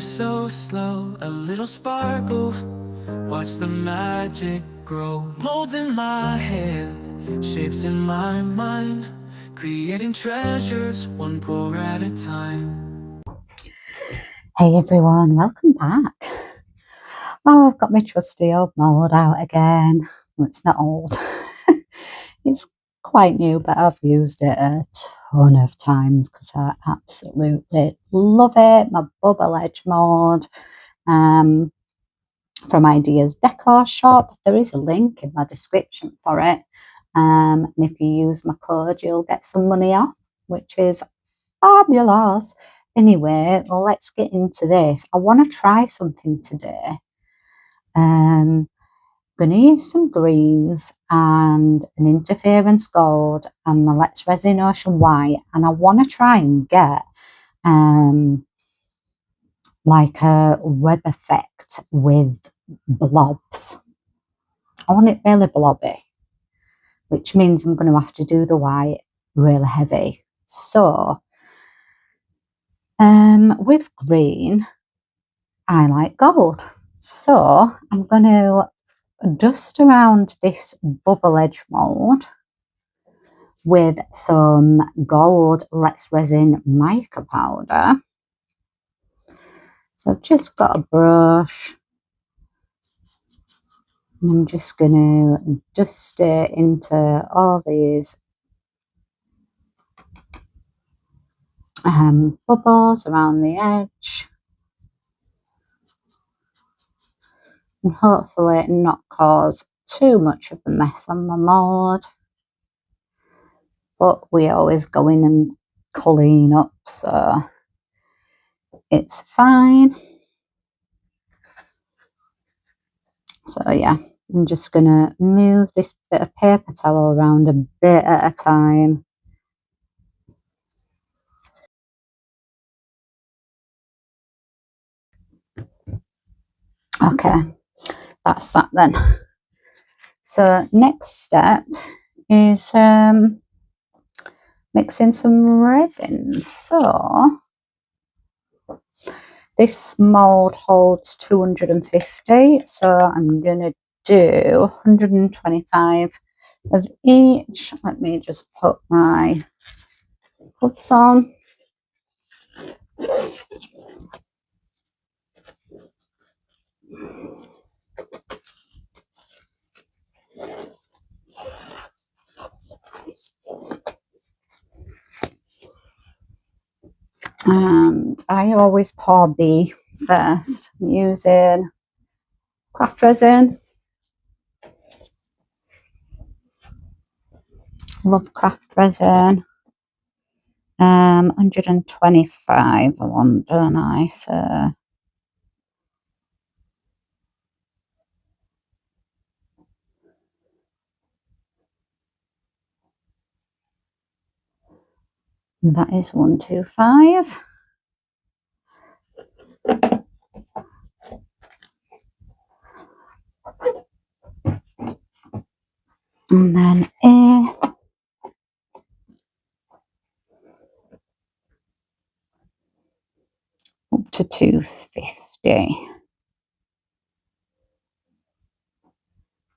so slow, a little sparkle. Watch the magic grow. Molds in my hand, shapes in my mind, creating treasures one pour at a time. Hey everyone, welcome back. Oh, I've got my trusty old mould out again. Well, it's not old. It's quite new, but I've used it a ton of times because I absolutely love it. My bubble edge mould from IdeasDecorShop. There is a link in my description for it. And if you use my code, you'll get some money off, which is fabulous. Anyway, let's get into this. I want to try something today. I'm going to use some greens and an interference gold and my Let's Resin Ocean white, and I want to try and get like a web effect with blobs. I want it really blobby, which means I'm going to have to do the white really heavy. So with green, I like gold. So I'm going to dust around this bubble edge mould with some gold Let's Resin mica powder. So I've just got a brush and I'm just going to dust it into all these bubbles around the edge, and hopefully not cause too much of a mess on my mould. But we always go in and clean up, so it's fine. So yeah, I'm just gonna move this bit of paper towel around a bit at a time. Okay, that's that then. So next step is mixing some resin. So this mold holds 250, so I'm gonna do 125 of each. Let me just put my gloves on. And I always pour B first. I'm using craft resin. Love craft resin. 125 I want, don't I? So that is 125. And then A. Up to 250,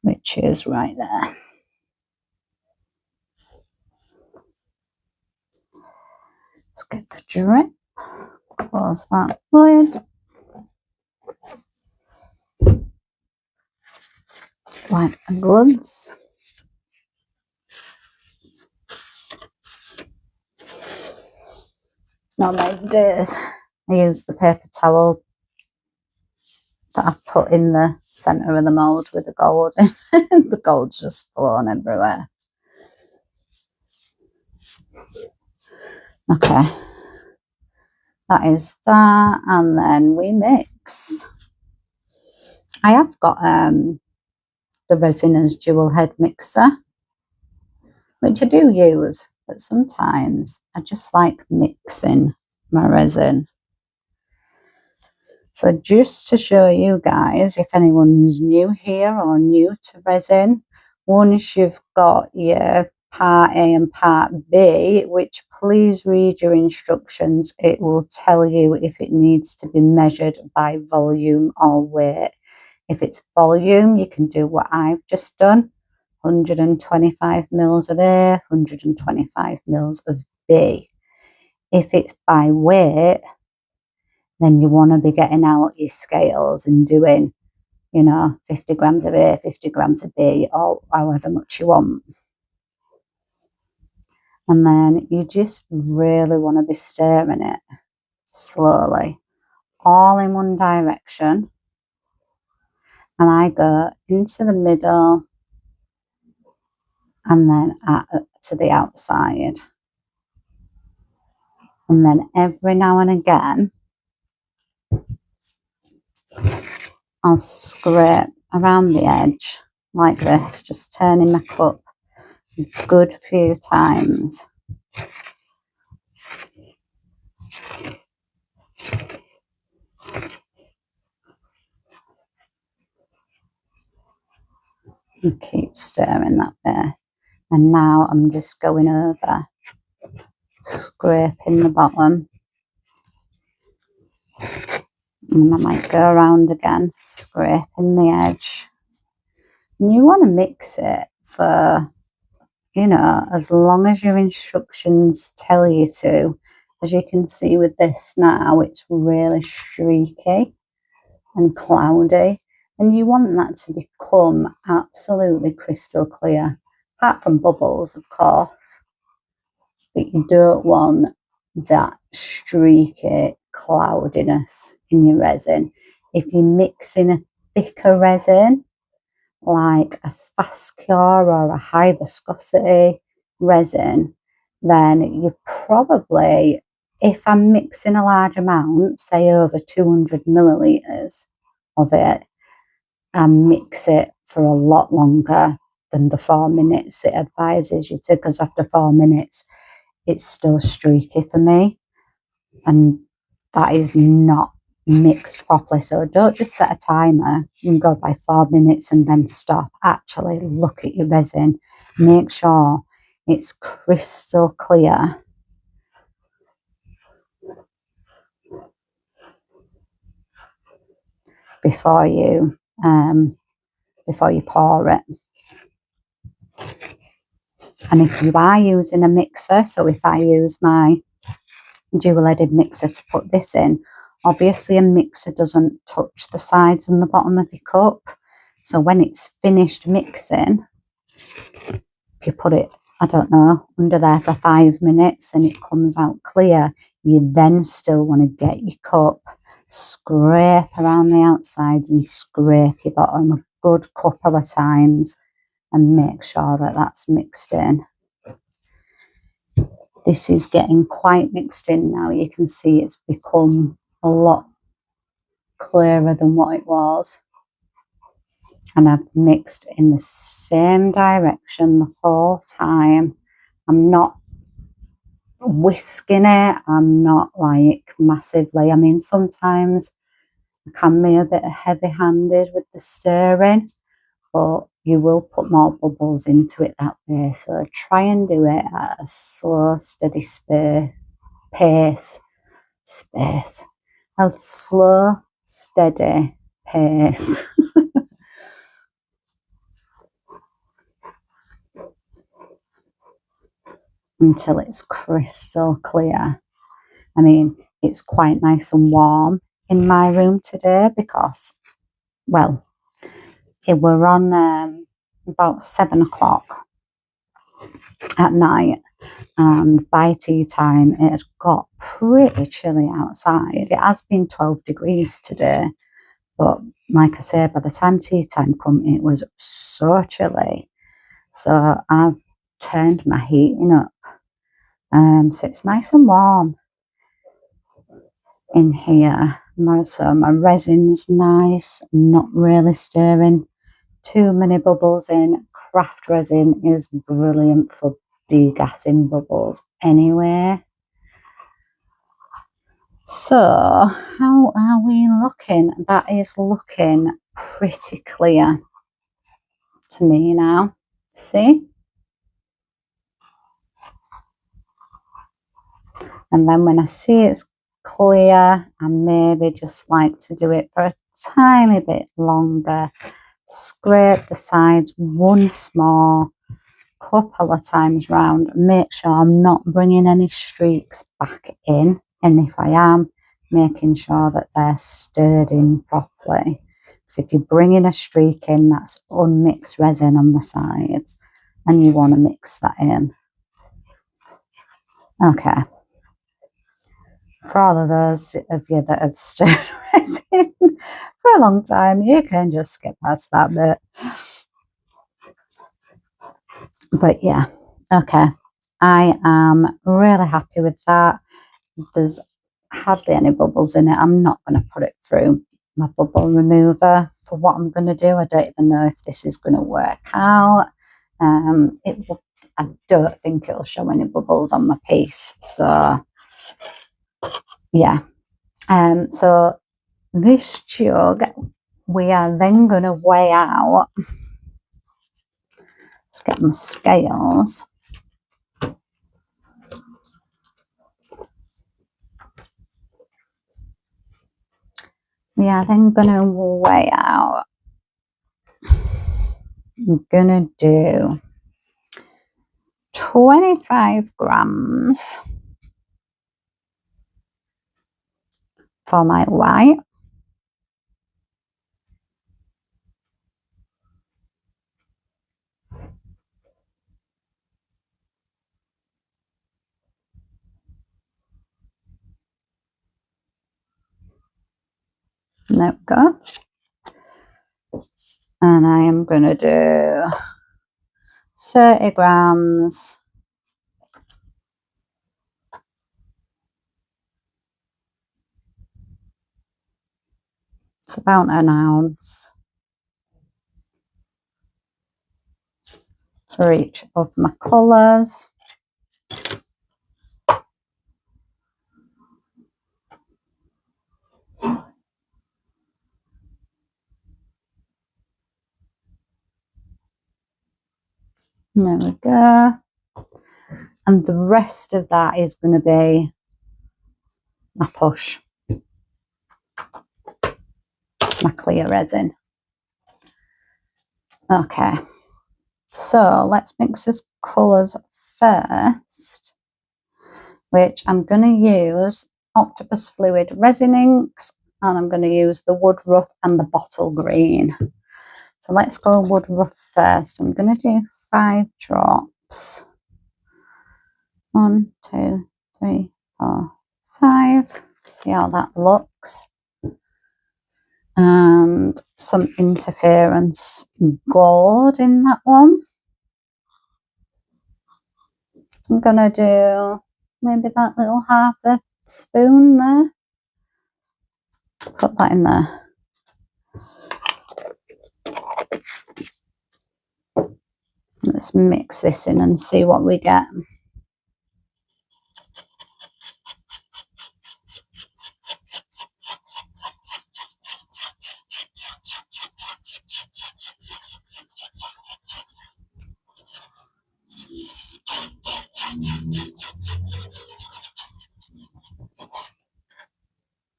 which is right there. Let's get the drip. Close that lid. Wipe the gloves. Not like this. I use the paper towel that I've put in the centre of the mould with the gold in. The gold's just blown everywhere. Okay, that is that, and then we mix. I have got the Resin's dual head mixer, which I do use, but sometimes I just like mixing my resin. So just to show you guys, if anyone's new here or new to resin, once you've got your part A and part B, which please read your instructions. It will tell you if it needs to be measured by volume or weight. If it's volume, you can do what I've just done, 125 mils of A, 125 mils of B. If it's by weight, then you want to be getting out your scales and doing, 50 grams of A, 50 grams of B, or however much you want. And then you just really want to be stirring it slowly, all in one direction. And I go into the middle and then to the outside. And then every now and again, I'll scrape around the edge like this, just turning my cup a good few times. And keep stirring that way. And now I'm just going over, scraping the bottom. And I might go around again, scraping the edge. And you want to mix it for, as long as your instructions tell you to. As you can see with this now, it's really streaky and cloudy. And you want that to become absolutely crystal clear, apart from bubbles, of course. But you don't want that streaky cloudiness in your resin. If you mix in a thicker resin, like a fast cure or a high viscosity resin, then you probably, if I'm mixing a large amount, say over 200 millilitres of it, and mix it for a lot longer than the 4 minutes it advises you to, because after 4 minutes it's still streaky for me, and that is not mixed properly. So don't just set a timer and go by 4 minutes and then stop. Actually look at your resin, make sure it's crystal clear before you pour it. And if you are using a mixer, so if I use my dual-headed mixer to put this in, obviously a mixer doesn't touch the sides and the bottom of your cup. So when it's finished mixing, if you put it, I don't know, under there for 5 minutes and it comes out clear, you then still want to get your cup, scrape around the outsides and scrape your bottom a good couple of times and make sure that that's mixed in. This is getting quite mixed in now. You can see it's become a lot clearer than what it was. And I've mixed in the same direction the whole time. I'm not whisking it. I'm not like massively. I mean, sometimes I can be a bit heavy-handed with the stirring, but you will put more bubbles into it that way. So try and do it at a slow, steady pace. A slow, steady pace. Until it's crystal clear. I mean, it's quite nice and warm in my room today because, well, it were on about 7 o'clock at night, and by tea time it had got pretty chilly outside. It has been 12 degrees today, but like I say, by the time tea time come, it was so chilly. So I've turned my heating up. So it's nice and warm in here. So my resin's nice, not really stirring too many bubbles in. Craft resin is brilliant for degassing bubbles anyway. So how are we looking? That is looking pretty clear to me now. See? And then when I see it's clear, I maybe just like to do it for a tiny bit longer. Scrape the sides once more, couple of times round. Make sure I'm not bringing any streaks back in. And if I am, making sure that they're stirred in properly. Because if you're bringing a streak in, that's unmixed resin on the sides. And you want to mix that in. Okay. For all of those of you that have stirred resin for a long time, you can just skip past that bit. But yeah, okay. I am really happy with that. There's hardly any bubbles in it. I'm not going to put it through my bubble remover for what I'm going to do. I don't even know if this is going to work out. I don't think it'll show any bubbles on my piece. So yeah. So this jug, we are then going to weigh out. Let's get my scales. We are then going to weigh out. I'm going to do 25 grams for my white. There we go. And I am going to do 30 grams it's about an ounce for each of my colours. There we go. And the rest of that is going to be my push, my clear resin. Okay, so let's mix this colours first, which I'm going to use Octopus Fluid Resin Inks, and I'm going to use the Wood Rough and the Bottle Green. So let's go Wood Rough first. I'm going to do 5 drops. 1, 2, 3, 4, 5. See how that looks. And some interference gold in that one. So I'm going to do maybe that little half a spoon there. Put that in there. Let's mix this in and see what we get.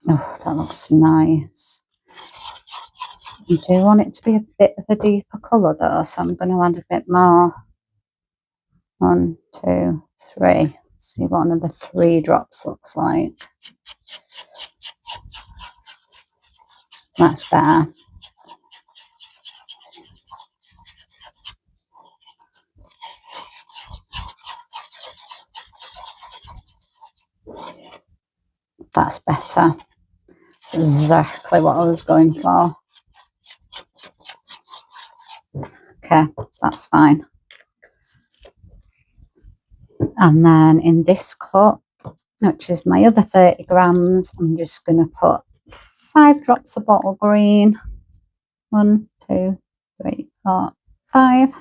Oh, that looks nice. I do want it to be a bit of a deeper colour though, so I'm going to add a bit more. 1, 2, 3. See what another 3 drops looks like. That's better. That's better. That's exactly what I was going for. Okay, that's fine. And then in this cup, which is my other 30 grams, I'm just going to put 5 drops of bottle green. 1, 2, 3, 4, 5.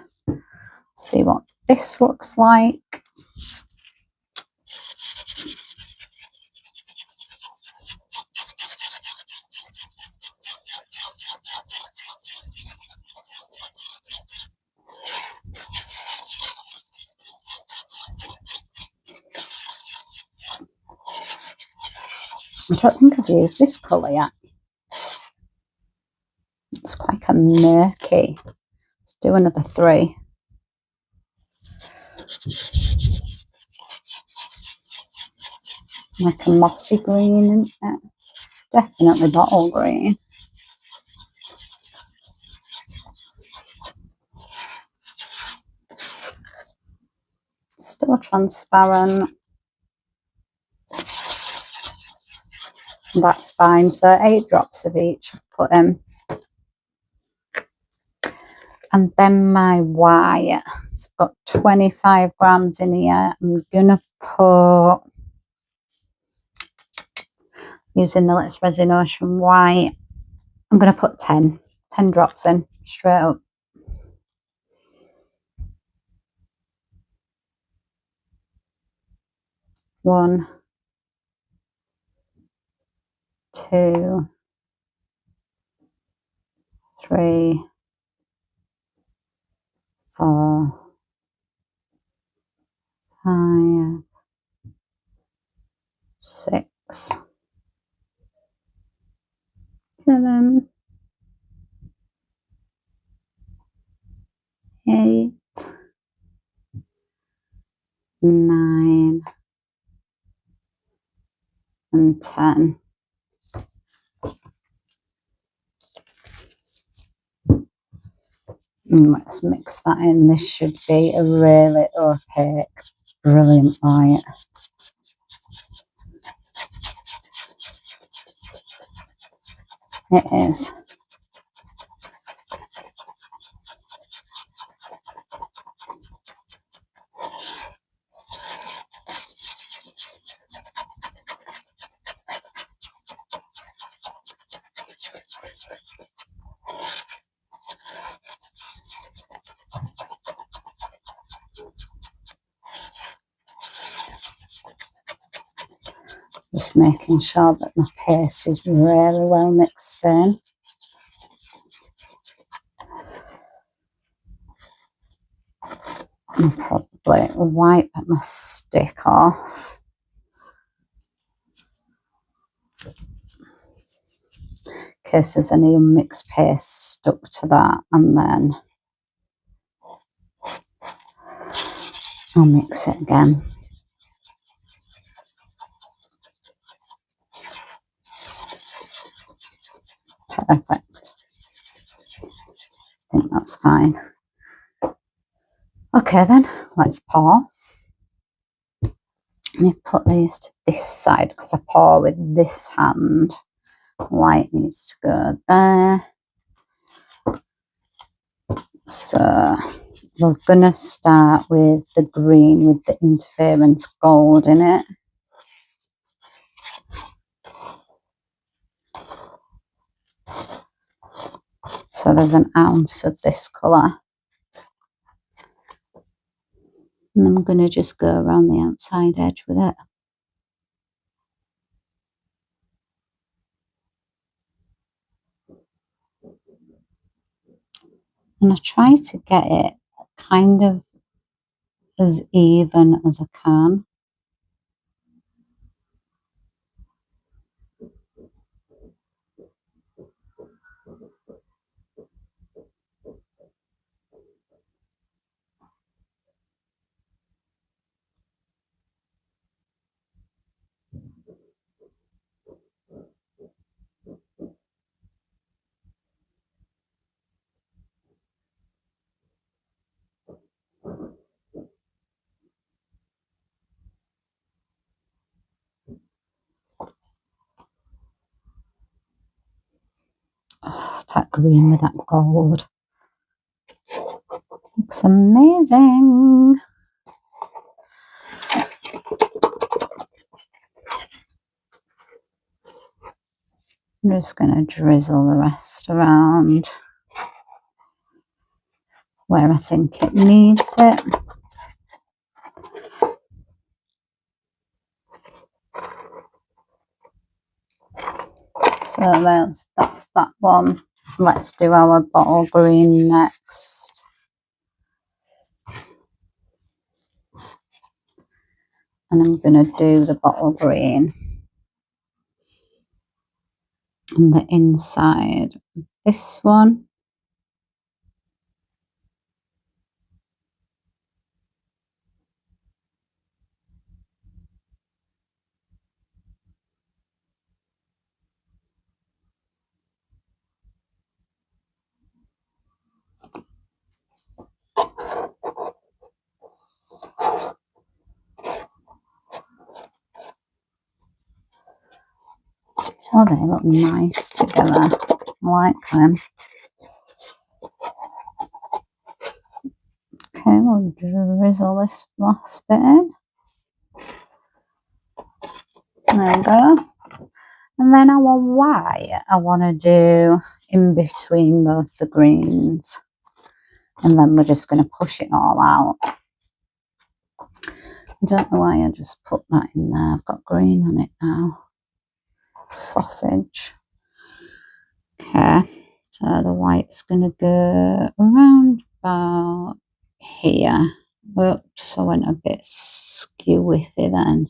See what this looks like. I don't think I've used this colour yet. It's quite a murky. Let's do another 3. Like a mossy green, isn't it? Definitely bottle green. Still transparent. That's fine. So 8 drops of each I've put in. And then my white. It's got 25 grams in here. I'm going to put, using the Let's Resin Ocean white, I'm going to put 10 drops in straight up. One, 2, 3, 4, 5, 6, 7, 8, 9, and 10. Let's mix that in. This should be a really opaque, brilliant white. It is. Just making sure that my paste is really well mixed in. I'll probably wipe my stick off. In case there's any unmixed paste stuck to that, and then I'll mix it again. Perfect. I think that's fine. Okay then, let's pour. Let me put these to this side because I pour with this hand. White needs to go there. So we're going to start with the green with the interference gold in it. So there's an ounce of this colour. And I'm going to just go around the outside edge with it. And I try to get it kind of as even as I can. Oh, that green with that gold. Looks amazing. I'm just going to drizzle the rest around where I think it needs it. So that's that one. Let's do our bottle green next. And I'm going to do the bottle green and the inside of this one. Oh, they look nice together. I like them. Okay, we'll drizzle this last bit in. There we go. And then our white, I want to do in between both the greens. And then we're just going to push it all out. I don't know why I just put that in there. I've got green on it now. Sausage. Okay, so the white's going to go around about here. Oops, I went a bit skewy then.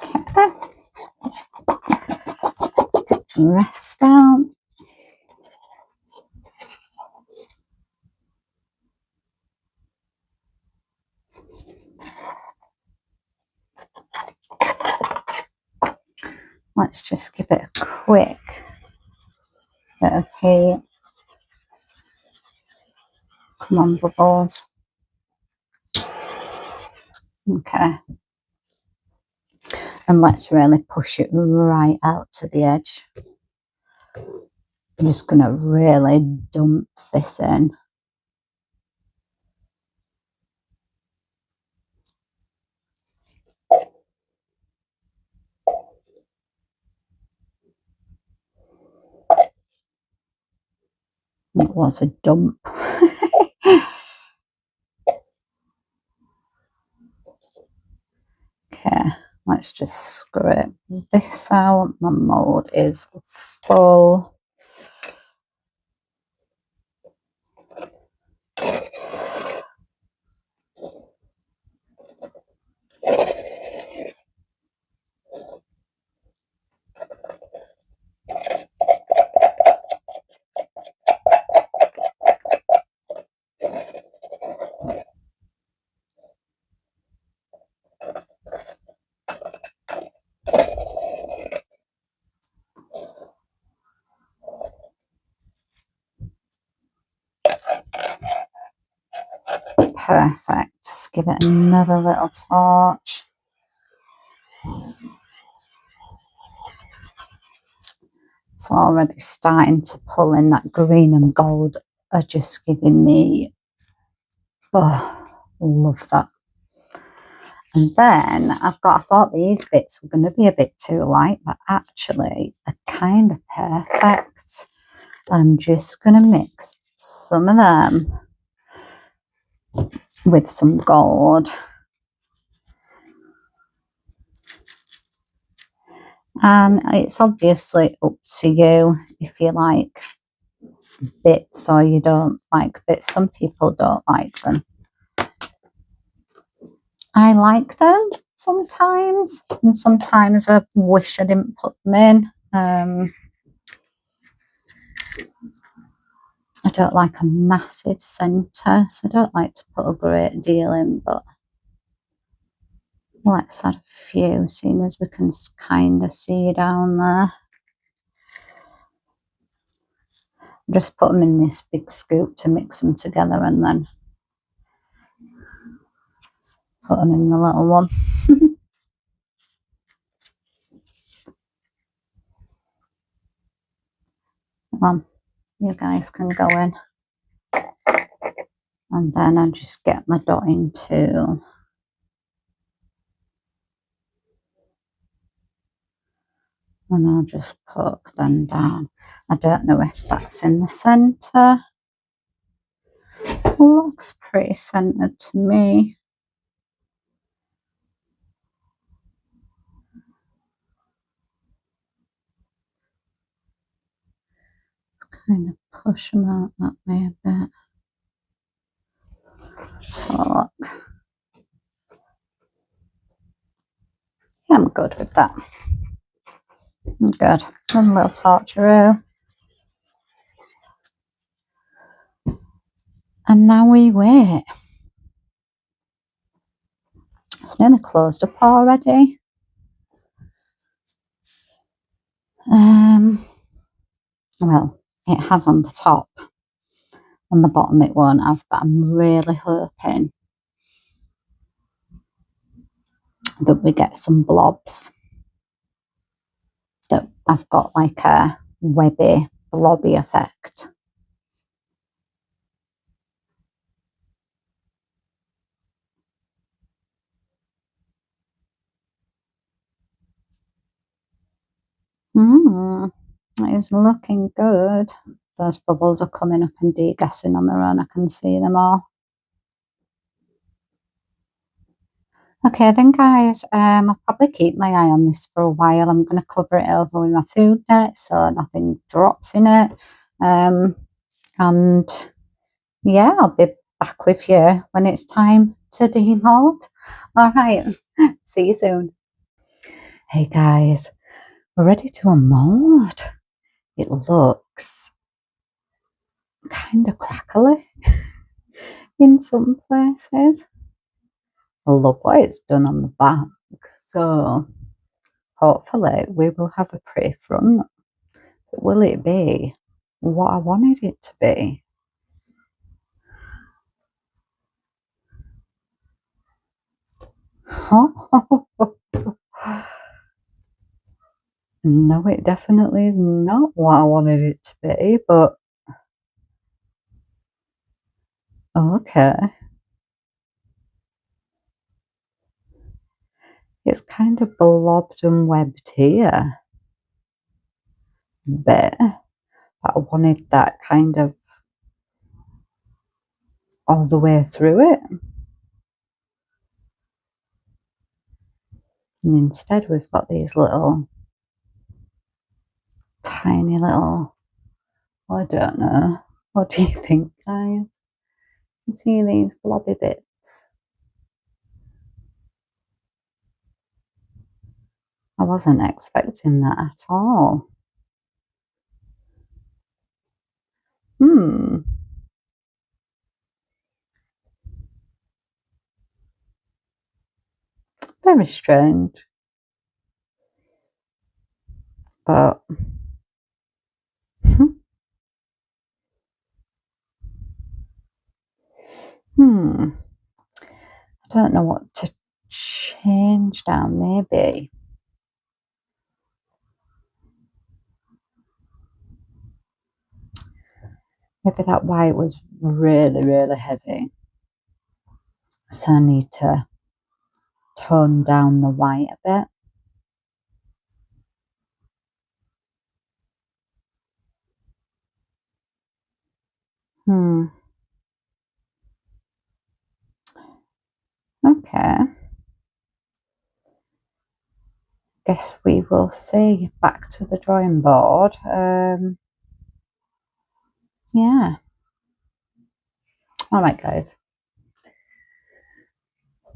Okay, rest out. Let's just give it a quick bit of heat. Come on, bubbles. Okay. And let's really push it right out to the edge. I'm just going to really dump this in. It was a dump. Okay, let's just scrape this out. My mold is full. Perfect. Just give it another little torch. It's already starting to pull in. That green and gold are just giving me, oh, love that. And then I thought these bits were going to be a bit too light, but actually they're kind of perfect. I'm just going to mix some of them with some gold. And it's obviously up to you if you like bits or you don't like bits. Some people don't like them. I like them sometimes, and sometimes I wish I didn't put them in. I don't like a massive centre, so I don't like to put a great deal in, but let's add a few, seeing as we can kind of see down there. Just put them in this big scoop to mix them together and then put them in the little one. Well, you guys can go in. And then I just get my dotting tool. And I'll just poke them down. I don't know if that's in the centre. Looks pretty centered to me. Kind of push them out that way a bit. Oh, yeah, I'm good with that. I'm good. One little torture. And now we wait. It's nearly closed up already. Well, it has on the top. On the bottom it won't have, but I'm really hoping that we get some blobs. That I've got like a webby, blobby effect. It's looking good. Those bubbles are coming up and degassing on their own. I can see them all. Okay, then guys, I'll probably keep my eye on this for a while. I'm going to cover it over with my food net so nothing drops in it. And yeah, I'll be back with you when it's time to demold. All right, see you soon. Hey guys, we're ready to unmold. It looks kind of crackly in some places. I love what it's done on the back, so hopefully we will have a pretty front. But will it be what I wanted it to be? No, it definitely is not what I wanted it to be, but okay. It's kind of blobbed and webbed here a bit, but I wanted that kind of all the way through it. And instead we've got these little tiny little, I don't know, what do you think guys? You see these blobby bits? I wasn't expecting that at all. Very strange. But I don't know what to change down. Maybe that white was really, really heavy. So I need to tone down the white a bit. Okay. Guess we will see. Back to the drawing board. Yeah. All right, guys.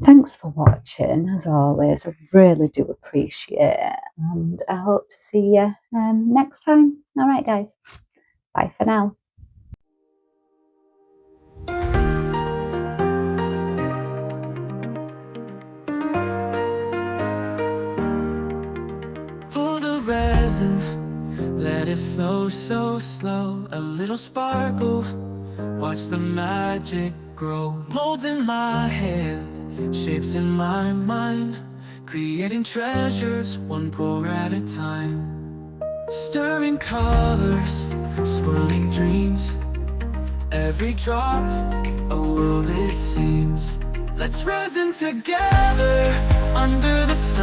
Thanks for watching, as always. I really do appreciate it. And I hope to see you next time. All right, guys. Bye for now. Pull the resin, let it flow so slow. A little sparkle, watch the magic grow. Molds in my hand, shapes in my mind, creating treasures, one pour at a time. Stirring colors, swirling dreams, every drop, a world it seems. Let's resin together under the sun.